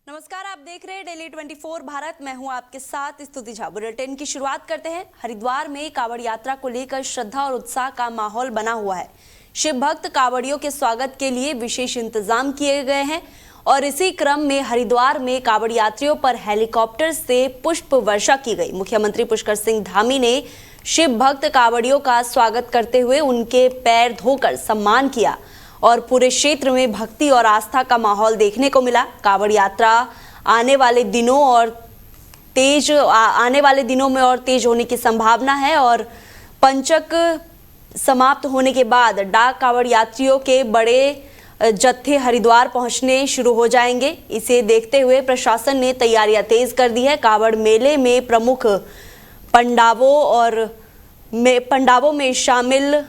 नमस्कार, आप देख रहे हैं डेली 24 भारत। मैं हूं आपके साथ स्तुति झा। बुलेटिन की शुरुआत करते हैं। हरिद्वार में कांवड़ यात्रा को लेकर श्रद्धा और उत्साह का माहौल बना हुआ है। शिव भक्त कांवड़ियों के स्वागत के लिए विशेष इंतजाम किए गए हैं और इसी क्रम में हरिद्वार में कांवड़ यात्रियों पर हेलीकॉप्टर से पुष्प वर्षा की गई। मुख्यमंत्री पुष्कर सिंह धामी ने शिव भक्त कांवड़ियों का स्वागत करते हुए उनके पैर धोकर सम्मान किया और पूरे क्षेत्र में भक्ति और आस्था का माहौल देखने को मिला। कांवड़ यात्रा आने वाले दिनों में और तेज होने की संभावना है और पंचक समाप्त होने के बाद डाक कांवड़ यात्रियों के बड़े जत्थे हरिद्वार पहुंचने शुरू हो जाएंगे। इसे देखते हुए प्रशासन ने तैयारियां तेज कर दी है। कांवड़ मेले में प्रमुख पंडावों में शामिल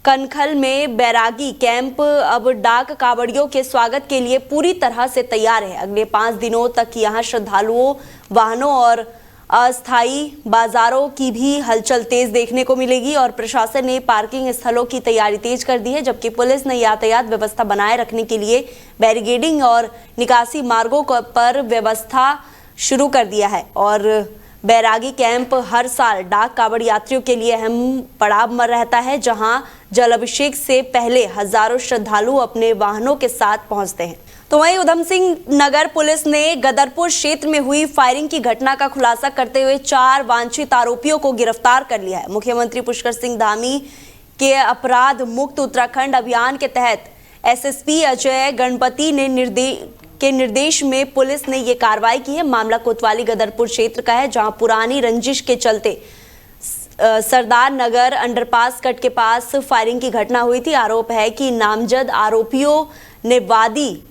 कनखल में बैरागी कैंप अब डाक कांवड़ियों के स्वागत के लिए पूरी तरह से तैयार है। अगले 5 दिनों तक यहां श्रद्धालुओं, वाहनों और अस्थायी बाजारों की भी हलचल तेज देखने को मिलेगी और प्रशासन ने पार्किंग स्थलों की तैयारी तेज कर दी है, जबकि पुलिस ने यातायात व्यवस्था बनाए रखने के लिए बैरिकेडिंग और निकासी मार्गों पर व्यवस्था शुरू कर दिया है। और बैरागी कैंप हर साल डाक कांवड़ यात्रियों के लिए अहम पड़ाव रहता है, जहां जल अभिषेक से पहले हजारों श्रद्धालु अपने वाहनों के साथ पहुंचते हैं। तो वहीं उधम सिंह नगर पुलिस ने गदरपुर क्षेत्र में हुई फायरिंग की घटना का खुलासा करते हुए 4 वांछित आरोपियों को गिरफ्तार कर लिया है। मुख्यमंत्री पुष्कर सिंह धामी के अपराध मुक्त उत्तराखंड अभियान के तहत एसएसपी अजय गणपति के निर्देश में पुलिस ने ये कार्रवाई की है। मामला कोतवाली गदरपुर क्षेत्र का है, जहां पुरानी रंजिश के चलते सरदार नगर अंडरपास कट के पास फायरिंग की घटना हुई थी। आरोप है कि नामजद आरोपियों ने वादी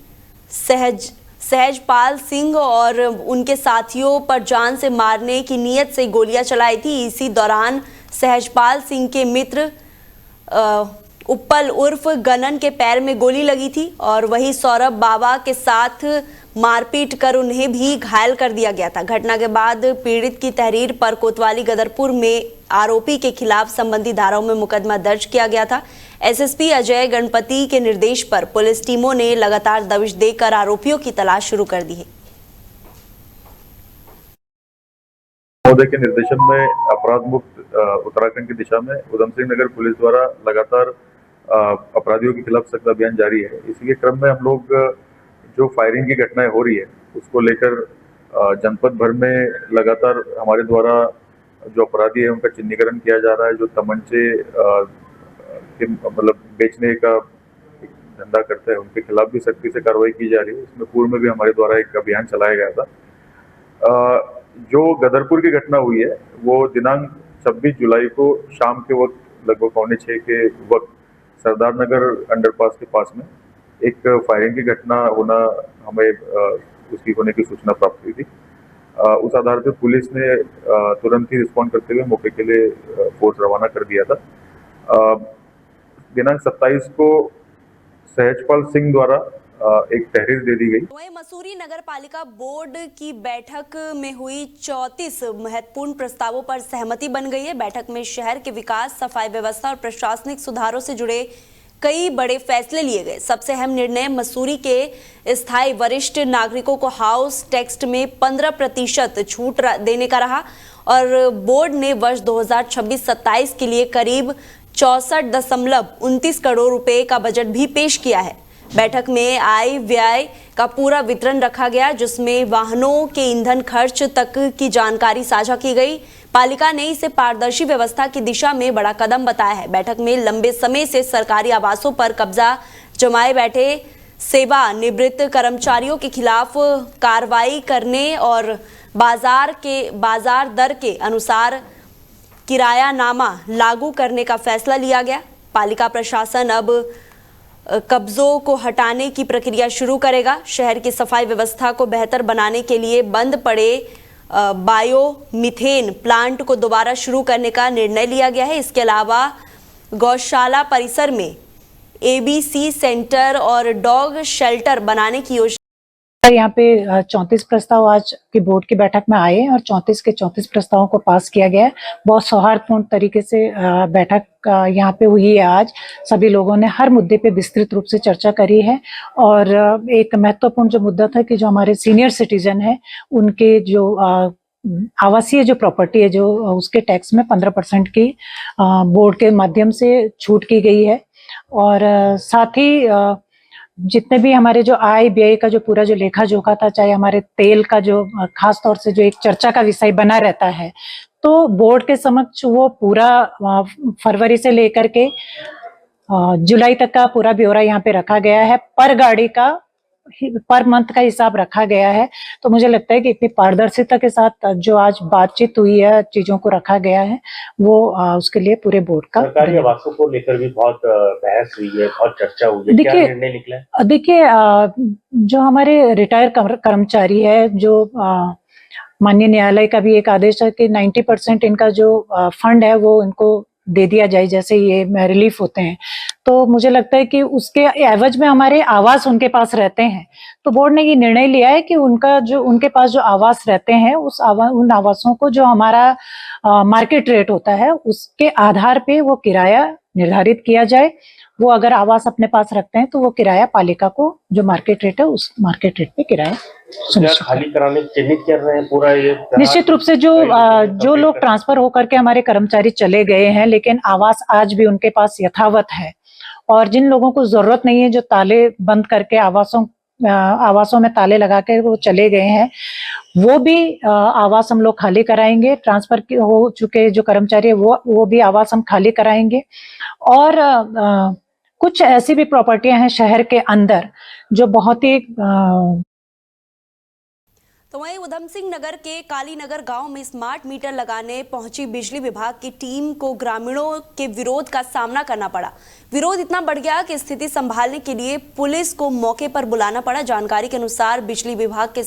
सहजपाल सिंह और उनके साथियों पर जान से मारने की नीयत से गोलियां चलाई थी। इसी दौरान सहजपाल सिंह के मित्र उपल उर्फ गनन के पैर में गोली लगी थी और वही सौरभ बाबा के साथ मारपीट कर उन्हें भी घायल कर दिया गया था। घटना के बाद पीड़ित की तहरीर पर कोतवाली गदरपुर में आरोपी के खिलाफ संबंधित धाराओं में मुकदमा दर्ज किया गया था। एसएसपी अजय गणपति के निर्देश पर पुलिस टीमों ने लगातार दबिश देकर आरोपियों की तलाश शुरू कर दी है। महोदय के निर्देशन में अपराध मुक्त उत्तराखंड की दिशा में उधम सिंह नगर पुलिस द्वारा लगातार अपराधियों के खिलाफ सख्त अभियान जारी है। इसी के क्रम में हम लोग जो फायरिंग की घटनाएं हो रही है उसको लेकर जनपद भर में लगातार हमारे द्वारा जो अपराधी है उनका चिन्हीकरण किया जा रहा है। जो तमंचे मतलब बेचने का धंधा करते हैं उनके खिलाफ भी सख्ती से कार्रवाई की जा रही है। इसमें पूर्व में भी हमारे द्वारा एक अभियान चलाया गया था। जो गदरपुर की घटना हुई है वो दिनांक 26 जुलाई को शाम के वक्त लगभग 5:45 के वक्त सरदार नगर अंडरपास के पास में एक फायरिंग की घटना होना हमें उसकी होने की सूचना प्राप्त हुई थी। उस आधार पर पुलिस ने तुरंत ही रिस्पॉन्ड करते हुए मौके के लिए फोर्स रवाना कर दिया था। दिनांक 27 को सहजपाल सिंह द्वारा एक तहरीर दे दी गई। वहीं मसूरी नगर पालिका बोर्ड की बैठक में हुई 34 महत्वपूर्ण प्रस्तावों पर सहमति बन गई है। बैठक में शहर के विकास, सफाई व्यवस्था और प्रशासनिक सुधारों से जुड़े कई बड़े फैसले लिए गए। सबसे अहम निर्णय मसूरी के स्थायी वरिष्ठ नागरिकों को हाउस टैक्स में 15% छूट देने का रहा और बोर्ड ने वर्ष 2026-27 के लिए करीब 64.29 करोड़ रुपए का बजट भी पेश किया है। बैठक में आय व्यय का पूरा वितरण रखा गया, जिसमें वाहनों के ईंधन खर्च तक की जानकारी साझा की गई। पालिका ने इसे पारदर्शी व्यवस्था की दिशा में बड़ा कदम बताया है। बैठक में लंबे समय से सरकारी आवासों पर कब्जा जमाए बैठे सेवानिवृत्त कर्मचारियों के खिलाफ कार्रवाई करने और बाजार दर के अनुसार किरायानामा लागू करने का फैसला लिया गया। पालिका प्रशासन अब कब्जों को हटाने की प्रक्रिया शुरू करेगा। शहर की सफाई व्यवस्था को बेहतर बनाने के लिए बंद पड़े बायोमीथेन प्लांट को दोबारा शुरू करने का निर्णय लिया गया है। इसके अलावा गौशाला परिसर में एबीसी सेंटर और डॉग शेल्टर बनाने की योजना यहाँ पे 34 प्रस्ताव आज की बोर्ड की बैठक में आए और 34 के 34 प्रस्तावों को पास किया गया है। बहुत सौहार्दपूर्ण तरीके से बैठक यहाँ पे हुई है। आज सभी लोगों ने हर मुद्दे पे विस्तृत रूप से चर्चा करी है और एक महत्वपूर्ण जो मुद्दा था कि जो हमारे सीनियर सिटीजन है उनके जो आवासीय जो प्रॉपर्टी है जो उसके टैक्स में 15% की बोर्ड के माध्यम से छूट की गई है और साथ ही जितने भी हमारे जो आय व्यय का जो पूरा जो लेखा जोखा था, चाहे हमारे तेल का जो खास तौर से जो एक चर्चा का विषय बना रहता है, तो बोर्ड के समक्ष वो पूरा फरवरी से लेकर के जुलाई तक का पूरा ब्यौरा यहाँ पे रखा गया है। पर गाड़ी का पर मंथ का हिसाब रखा गया है। तो मुझे लगता है कि इतनी पारदर्शिता के साथ जो आज बातचीत हुई है, चीजों को रखा गया है, वो उसके लिए पूरे बोर्ड का सरकारी आवासों को लेकर भी बहुत बहस हुई है, बहुत चर्चा हुई है। क्या निर्णय निकला है? देखिए, जो हमारे रिटायर कर्मचारी है, जो माननीय न्यायालय का भी एक आदेश है कि 90% इनका जो फंड है वो इनको दे दिया जाए जैसे ये रिलीफ होते हैं। तो मुझे लगता है कि उसके एवज में हमारे आवास उनके पास रहते हैं। तो बोर्ड ने ये निर्णय लिया है कि उनके पास जो आवास रहते हैं उन आवासों को जो हमारा मार्केट रेट होता है उसके आधार पे वो किराया निर्धारित किया जाए। वो अगर आवास अपने पास रखते हैं तो वो किराया पालिका को जो मार्केट रेट है उस मार्केट रेट पे किराया खाली कराने चिन्हित कर रहे हैं पूरा ये। निश्चित रूप से जो लोग ट्रांसफर होकर के हमारे कर्मचारी चले गए हैं लेकिन आवास आज भी उनके पास यथावत है और जिन लोगों को जरूरत नहीं है, जो ताले बंद करके आवासों में ताले लगा के वो चले गए हैं, वो भी आवास हम लोग खाली कराएंगे। ट्रांसफर हो चुके जो कर्मचारी है वो भी आवास हम खाली कराएंगे। और कुछ ऐसी भी प्रॉपर्टियां हैं शहर के अंदर जो बहुत ही तो वहीं उधम सिंह नगर के कालीनगर गांव में स्मार्ट मीटर लगाने पहुंची बिजली विभाग की टीम को ग्रामीणों के विरोध का सामना करना पड़ा। विरोध इतना बढ़ गया कि स्थिति संभालने के लिए पुलिस को मौके पर बुलाना पड़ा। जानकारी के अनुसार बिजली विभाग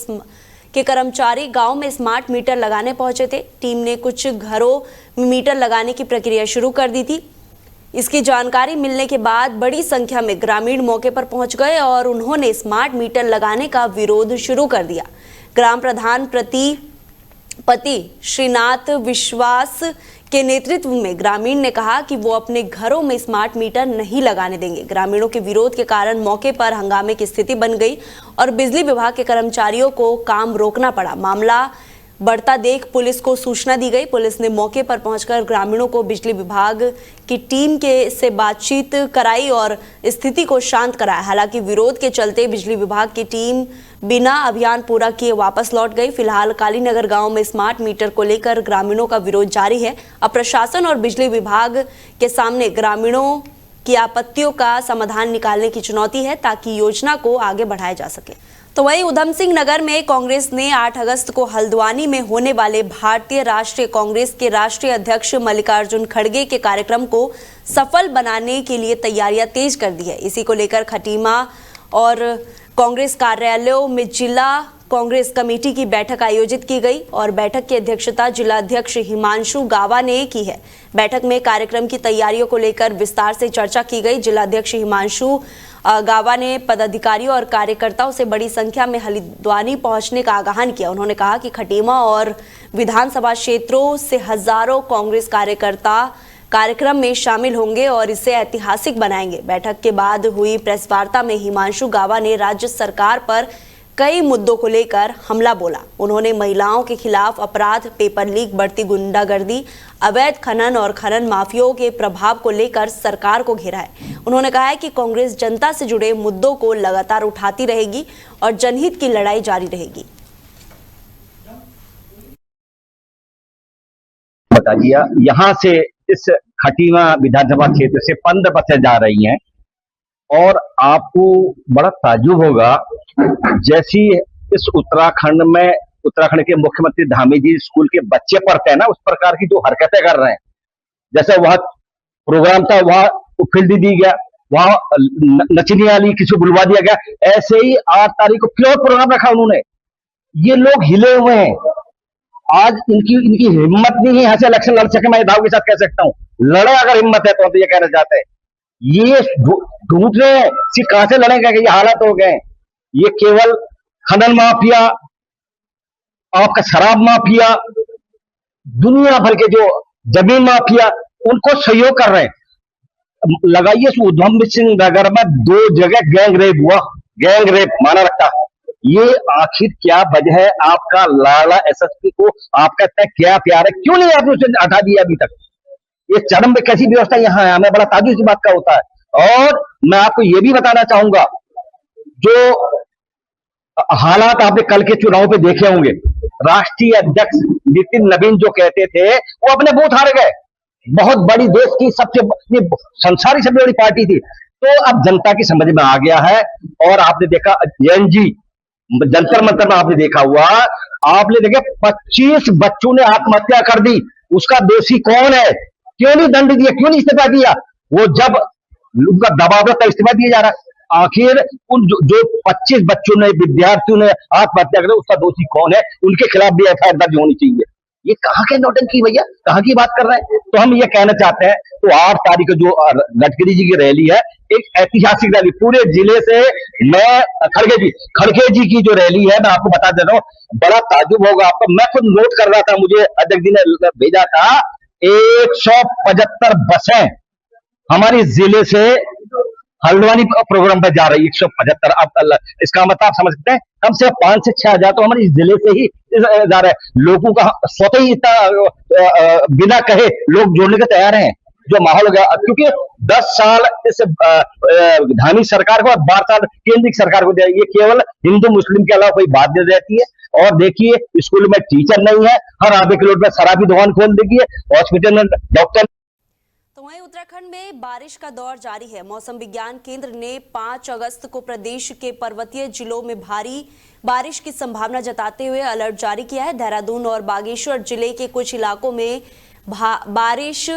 के कर्मचारी गांव में स्मार्ट मीटर लगाने पहुंचे थे। टीम ने कुछ घरों में मीटर लगाने की प्रक्रिया शुरू कर दी थी। इसकी जानकारी मिलने के बाद बड़ी संख्या में ग्रामीण मौके पर पहुंच गए और उन्होंने स्मार्ट मीटर लगाने का विरोध शुरू कर दिया। ग्राम प्रधान पति श्रीनाथ विश्वास के नेतृत्व में ग्रामीण ने कहा कि वो अपने घरों में स्मार्ट मीटर नहीं लगाने देंगे। ग्रामीणों के विरोध के कारण मौके पर हंगामे की स्थिति बन गई और बिजली विभाग के कर्मचारियों को काम रोकना पड़ा। मामला बढ़ता देख पुलिस को सूचना दी गई। पुलिस ने मौके पर पहुंचकर ग्रामीणों को बिजली विभाग की टीम से बातचीत कराई और स्थिति को शांत कराया। हालांकि विरोध के चलते बिजली विभाग की टीम बिना अभियान पूरा किए वापस लौट गई। फिलहाल कालीनगर गांव में स्मार्ट मीटर को लेकर ग्रामीणों का विरोध जारी है। अब प्रशासन और बिजली विभाग के सामने ग्रामीणों की आपत्तियों का समाधान निकालने की चुनौती है ताकि योजना को आगे बढ़ाया जा सके। तो वहीं उधम सिंह नगर में कांग्रेस ने 8 अगस्त को हल्द्वानी में होने वाले भारतीय राष्ट्रीय कांग्रेस के राष्ट्रीय अध्यक्ष मल्लिकार्जुन खड़गे के कार्यक्रम को सफल बनाने के लिए तैयारियां तेज कर दी है। इसी को लेकर खटीमा और कांग्रेस कार्यालयों में जिला कांग्रेस कमेटी की बैठक आयोजित की गई और बैठक की अध्यक्षता जिला अध्यक्ष हिमांशु गावा ने की है। बैठक में कार्यक्रम की तैयारियों को लेकर विस्तार से चर्चा की गई। जिला अध्यक्ष हिमांशु गावा ने पदाधिकारियों और कार्यकर्ताओं से बड़ी संख्या में हल्द्वानी पहुंचने का आह्वान किया। उन्होंने कहा कि खटीमा और विधानसभा क्षेत्रों से हजारों कांग्रेस कार्यकर्ता कार्यक्रम में शामिल होंगे और इसे ऐतिहासिक बनाएंगे। बैठक के बाद हुई प्रेस वार्ता में हिमांशु गावा ने राज्य सरकार पर कई मुद्दों को लेकर हमला बोला। उन्होंने महिलाओं के खिलाफ अपराध, पेपर लीक, बढ़ती गुंडागर्दी, अवैध खनन और खनन माफियाओं के प्रभाव को लेकर सरकार को घेरा है। उन्होंने कहा है कि कांग्रेस जनता से जुड़े मुद्दों को लगातार उठाती रहेगी और जनहित की लड़ाई जारी रहेगी। बता दिया, यहाँ से इस खटीमा विधानसभा क्षेत्र से 15 बसें जा रही हैं और आपको बड़ा ताज्जुब होगा, जैसी इस उत्तराखंड के मुख्यमंत्री धामी जी स्कूल के बच्चे पढ़ते हैं ना, उस प्रकार की जो हरकतें कर रहे हैं। जैसे वह प्रोग्राम था वहां फील्ड दी गया, वहां नचने वाली किसी को बुलवा दिया गया, ऐसे ही 8 तारीख को फिर प्रोग्राम रखा उन्होंने। ये लोग हिले हुए हैं। आज इनकी हिम्मत नहीं है यहाँ से इलेक्शन लड़ सके। मैं दाव के साथ कह सकता हूँ, लड़े अगर हिम्मत है तो ये कहना चाहते हैं। ये ढूंढ रहे हैं कि कहां से लड़ेंगे, ये हालात हो गए। ये केवल खनन माफिया, आपका शराब माफिया, दुनिया भर के जो जमीन माफिया, उनको सहयोग कर रहे हैं। लगाइए इस उधम सिंह नगर में 2 जगह गैंग रेप हुआ, गैंग रेप माना रखा। ये आखिर क्या वजह है? आपका लाला एसएसपी को आपका इतना क्या प्यार है, क्यों नहीं आपने उसे हटा दिया अभी तक? ये चरम में कैसी व्यवस्था यहाँ है, हमें बड़ा ताजुब इस बात का होता है। और मैं आपको ये भी बताना चाहूंगा, जो हालात आपने कल के चुनाव पे देखे होंगे, राष्ट्रीय अध्यक्ष नितिन नवीन जो कहते थे वो अपने बूथ हार गए। बहुत बड़ी देश की सबसे संसारी सबसे बड़ी पार्टी थी। तो अब जनता की समझ में आ गया है। और आपने देखा एनजी जंतर मंतर में आपने देखा हुआ, आपने देखे 25 बच्चों ने आत्महत्या कर दी। उसका दोषी कौन है? क्यों नहीं दंड दिया, क्यों नहीं इस्तीफा दिया? वो जब उनका दबाव था इस्तीफा दिया जा रहा है। आखिर उन जो 25 बच्चों ने, विद्यार्थियों ने आत्महत्या कर, उसका दोषी कौन है? उनके खिलाफ भी एफआईआर दर्ज होनी चाहिए। ये कहाँ के नौटंकी भैया, कहाँ की बात कर रहे हैं? तो हम ये कहना चाहते हैं, तो 8 तारीख को जो गडकरी जी की रैली है, एक ऐतिहासिक रैली पूरे जिले से, मैं खड़गे जी की जो रैली है, मैं आपको बता दे रहा हूँ, बड़ा ताजुब होगा आपको। मैं खुद नोट कर रहा था, मुझे अध्यक्ष जी ने भेजा था, 175 बसें हमारे जिले से हल्द्वानी प्रोग्राम पर जा रही है। 175। अब इसका मतलब आप समझ सकते हैं, कम से कम 5 से 6 हजार तो हमारे जिले से ही जा रहे हैं। लोगों का स्वतः ही इतना बिना कहे लोग जोड़ने के तैयार हैं, जो माहौल हो गया। क्योंकि 10 साल इस धामी सरकार को और 12 साल केंद्रीय सरकार को दिया, ये केवल हिंदू मुस्लिम के अलावा कोई बात नहीं रहती है। और देखिए, स्कूल में टीचर नहीं है, हर आधे किलोमीटर में शराबी दुकान खोल देगी है, हॉस्पिटल में डॉक्टर। तो वहीं उत्तराखंड में बारिश का दौर जारी है। मौसम विज्ञान केंद्र ने 5 अगस्त को प्रदेश के पर्वतीय जिलों में भारी बारिश की संभावना जताते हुए अलर्ट जारी किया है। देहरादून और बागेश्वर जिले के कुछ इलाकों में बारिश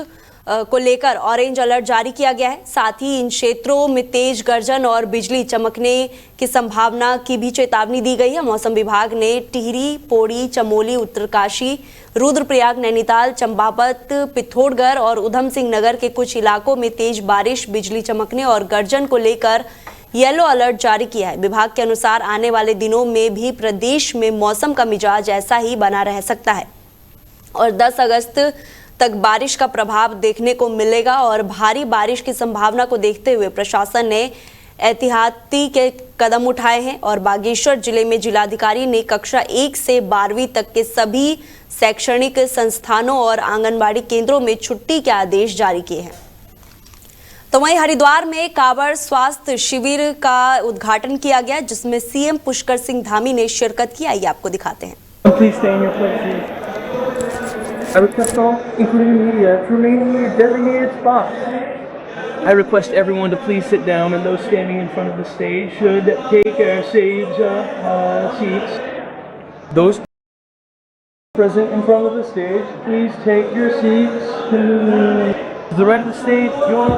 को लेकर ऑरेंज अलर्ट जारी किया गया है। साथ ही इन क्षेत्रों में तेज गर्जन और बिजली चमकने की संभावना की भी चेतावनी दी गई है। मौसम विभाग ने टिहरी, पौड़ी, चमोली, उत्तरकाशी, रुद्रप्रयाग, नैनीताल, चंपावत, पिथौरागढ़ और उधम सिंह नगर के कुछ इलाकों में तेज बारिश, बिजली चमकने और गर्जन को लेकर येलो अलर्ट जारी किया है। विभाग के अनुसार आने वाले दिनों में भी प्रदेश में मौसम का मिजाज ऐसा ही बना रह सकता है और 10 अगस्त तक बारिश का प्रभाव देखने को मिलेगा। और भारी बारिश की संभावना को देखते हुए प्रशासन ने एहतियाती के कदम उठाए हैं और बागेश्वर जिले में जिलाधिकारी ने कक्षा 1 से 12वीं तक के सभी शैक्षणिक संस्थानों और आंगनबाड़ी केंद्रों में छुट्टी के आदेश जारी किए हैं। तो वहीं हरिद्वार में कांवड़ स्वास्थ्य शिविर का उद्घाटन किया गया, जिसमें सीएम पुष्कर सिंह धामी ने शिरकत की। आइए आपको दिखाते हैं। I request all, including the media, to remain in your designated spots. I request everyone to please sit down, and those standing in front of the stage should take stage seats. Those present in front of the stage, please take your seats. To the right of the stage, your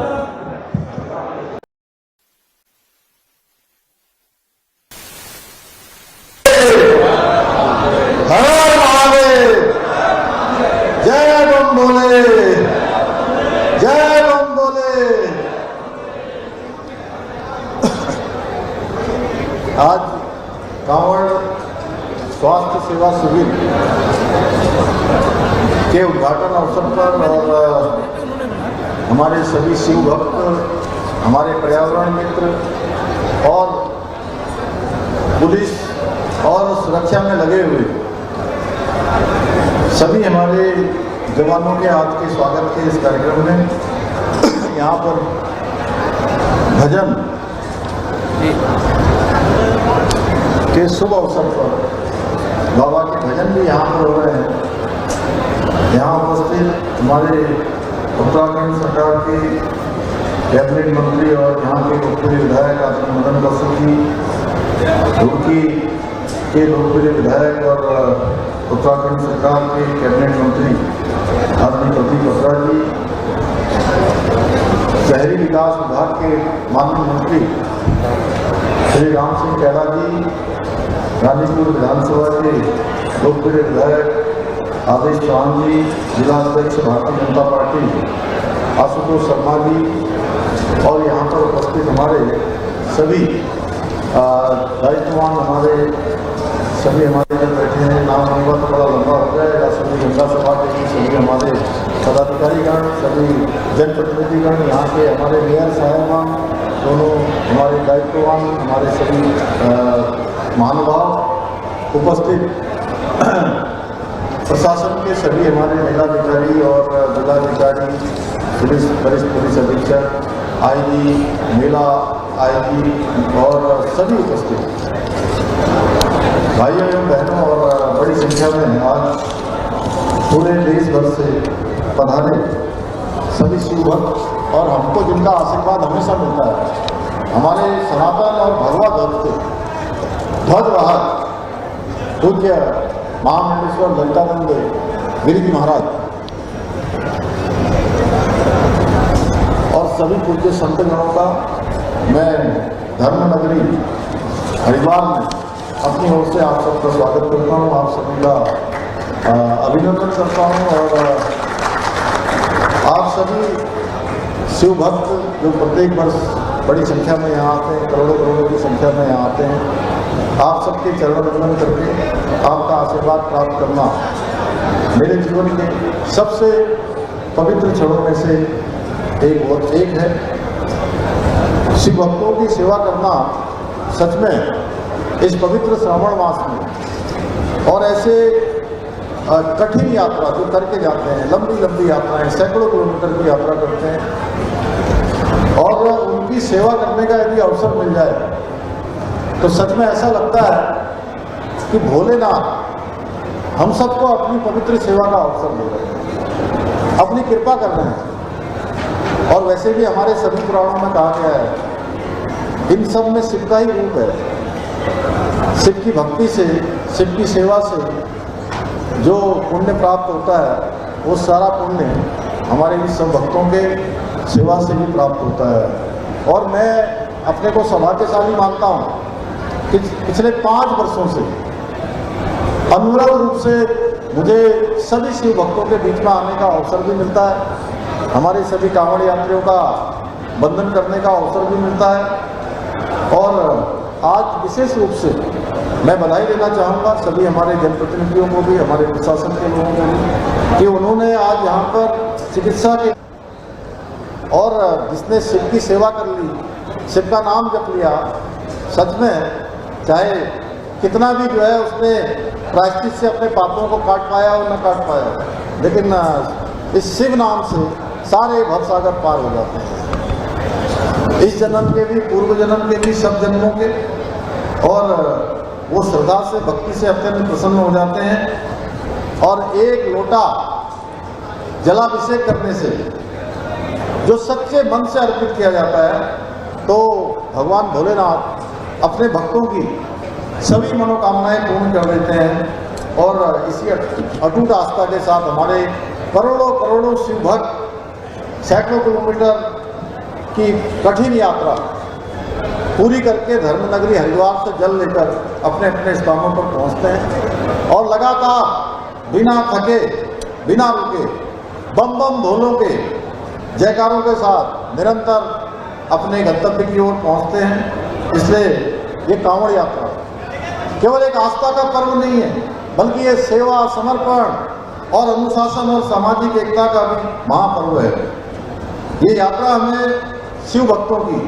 आज कांवड़ स्वास्थ्य सेवा शिविर के उद्घाटन अवसर पर और हमारे सभी शिव भक्त, हमारे पर्यावरण मित्र और पुलिस और सुरक्षा में लगे हुए सभी हमारे जवानों के हाथ के स्वागत के इस कार्यक्रम में यहाँ पर भजन के शुभ अवसर पर बाबा के भजन भी यहाँ पर हो रहे हैं। यहाँ उपस्थित हमारे उत्तराखंड सरकार के कैबिनेट मंत्री और यहाँ के लोकप्रिय विधायक आदरणीय मदन बसु जी, रुड़की के लोकप्रिय विधायक और उत्तराखंड सरकार के कैबिनेट मंत्री आदरणीय प्रदीप बत्रा जी, शहरी विकास विभाग के माननीय मंत्री श्री राम सिंह कैला जी, रानीपुर विधानसभा के लोकप्रिय विधायक आदेश चौहान जी, जिला अध्यक्ष भारतीय जनता पार्टी आशुतोष शर्मा जी और यहाँ पर उपस्थित हमारे सभी दायित्ववान हमारे सभी हमारे जो बैठे हैं, नाम होगा तो बड़ा लंबा हो जाएगा। सभी गंगा सभा के सभी हमारे पदाधिकारीगण, सभी जनप्रतिनिधिगण, यहाँ के हमारे मेयर साहिबान, दोनों हमारे दायित्ववान, हमारे सभी महानुभाव उपस्थित, प्रशासन के सभी हमारे जिलाधिकारी और जिलाधिकारी, पुलिस वरिष्ठ पुलिस अधीक्षक, आईजी, मेला आईजी और सभी उपस्थित भाइयों एवं बहनों और बड़ी संख्या में आज पूरे देश भर से पधारे सभी शिव भक्त और हमको जिनका आशीर्वाद हमेशा मिलता है, हमारे सनातन और भगवा ध्वज के ध्वजवाहक पूज्य महामंडलेश्वर ललितानंद गिरी जी महाराज और सभी पूज्य संतगणों का मैं धर्म नगरी हरिद्वार में अपनी ओर से आप सबका स्वागत करता हूँ, आप सभी का अभिनंदन करता हूँ। और आप सभी शिव भक्त जो प्रत्येक वर्ष बड़ी संख्या में यहाँ आते हैं, करोड़ों करोड़ों की संख्या में यहाँ आते हैं, आप सबके चरण वंदन करके आपका आशीर्वाद प्राप्त करना मेरे जीवन के सबसे पवित्र क्षणों में से एक है। शिव भक्तों की सेवा करना सच में इस पवित्र श्रावण मास में और ऐसे कठिन यात्रा जो करके जाते हैं, लंबी लंबी यात्राएं, सैकड़ों किलोमीटर की यात्रा करते हैं और उनकी सेवा करने का यदि अवसर मिल जाए तो सच में ऐसा लगता है कि भोलेनाथ हम सबको अपनी पवित्र सेवा का अवसर दे रहे हैं, अपनी कृपा कर रहे हैं। और वैसे भी हमारे सभी पुराणों में कहा गया है, इन सब में शिव का ही रूप है। शिव की भक्ति से, शिव की सेवा से जो पुण्य प्राप्त होता है, वो सारा पुण्य हमारे इन सब भक्तों के सेवा से भी प्राप्त होता है। और मैं अपने को सौभाग्यशाली मानता हूँ कि पिछले 5 वर्षों से अनवरत रूप से मुझे सभी शिव भक्तों के बीच में आने का अवसर भी मिलता है, हमारे सभी कांवड़ यात्रियों का वंदन करने का अवसर भी मिलता है। और आज विशेष रूप से मैं बधाई देना चाहूँगा सभी हमारे जनप्रतिनिधियों को भी, हमारे प्रशासन के लोगों को भी, कि उन्होंने आज यहाँ पर चिकित्सा के और जिसने शिव की सेवा कर ली, शिव का नाम जप लिया, सच में चाहे कितना भी जो है उसने प्रायश्चित से अपने पापों को काट पाया और न काट पाया, लेकिन इस शिव नाम से सारे भवसागर पार हो जाते हैं, इस जन्म के भी, पूर्व जन्म के भी, सब जन्मों के। और वो श्रद्धा से, भक्ति से अत्यंत प्रसन्न हो जाते हैं। और एक लोटा जलाभिषेक करने से जो सच्चे मन से अर्पित किया जाता है, तो भगवान भोलेनाथ अपने भक्तों की सभी मनोकामनाएं पूर्ण कर देते हैं। और इसी अटूट आस्था के साथ हमारे करोड़ों करोड़ों शिव भक्त सैकड़ों किलोमीटर की कठिन यात्रा पूरी करके धर्म नगरी हरिद्वार से जल लेकर अपने अपने स्थानों पर पहुंचते हैं और लगातार बिना थके, बिना रुके, बम बम भोलों के जयकारों के साथ निरंतर अपने गंतव्य की ओर पहुंचते हैं। इसलिए ये कांवड़ यात्रा केवल एक आस्था का पर्व नहीं है, बल्कि ये सेवा, समर्पण और अनुशासन और सामाजिक एकता का भी महापर्व है। ये यात्रा हमें शिव भक्तों की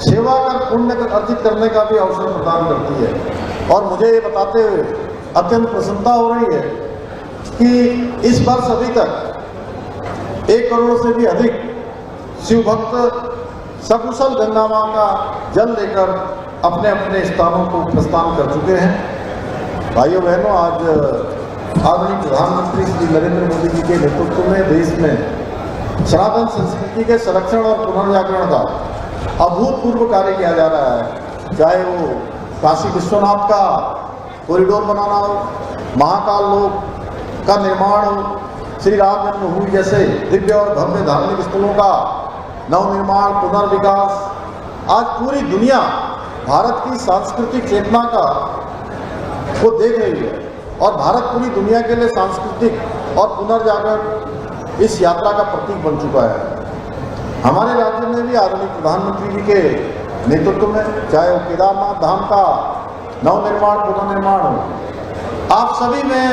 सेवा कर पुण्य अर्जित करने का भी अवसर प्रदान करती है। और मुझे ये बताते हुए अत्यंत प्रसन्नता हो रही है कि इस वर्ष अभी तक 1 करोड़ से भी अधिक शिव भक्त सकुशल गंगा मां का जल लेकर अपने अपने स्थानों को प्रस्थान कर चुके हैं। भाइयों बहनों, आज आदरणीय प्रधानमंत्री श्री नरेंद्र मोदी जी के नेतृत्व में देश में सनातन संस्कृति के संरक्षण और पुनर्जागरण का अभूतपूर्व कार्य किया जा रहा है। चाहे वो काशी विश्वनाथ का कॉरिडोर बनाना हो, महाकाल लोक का निर्माण हो, श्री राम जन्मभूमि जैसे दिव्य और भव्य धार्मिक स्थलों का नवनिर्माण, पुनर्विकास। आज पूरी दुनिया भारत की सांस्कृतिक चेतना का को देख रही है और भारत पूरी दुनिया के लिए सांस्कृतिक और पुनर्जागरण इस यात्रा का प्रतीक बन चुका है। हमारे राज्य में भी आदरणीय प्रधानमंत्री जी के नेतृत्व में, चाहे वो केदारनाथ धाम का नवनिर्माण पुनर्निर्माण हो। आप सभी में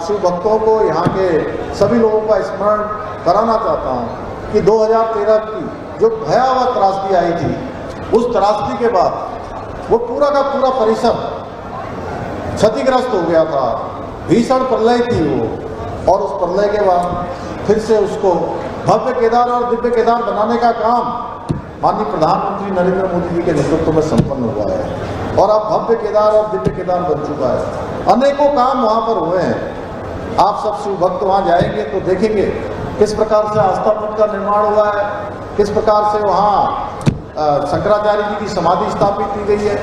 शिव भक्तों को, यहाँ के सभी लोगों का स्मरण कराना चाहता हूँ कि 2013 की जो भयावह त्रासदी आई थी, उस त्रासदी के बाद वो पूरा का पूरा परिसर क्षतिग्रस्त हो गया था। भीषण प्रलय थी वो, और उस प्रलय के बाद फिर से उसको भव्य केदार और दिव्य केदार बनाने का काम माननीय प्रधानमंत्री नरेंद्र मोदी जी के नेतृत्व में संपन्न हुआ है, और अब भव्य केदार और दिव्य केदार बन चुका है। अनेकों काम वहाँ पर हुए हैं। आप सब शिव भक्त वहाँ जाएंगे तो देखेंगे किस प्रकार से आस्था पथ का निर्माण हुआ है, किस प्रकार से वहाँ शंकराचार्य जी की समाधि स्थापित की गई है,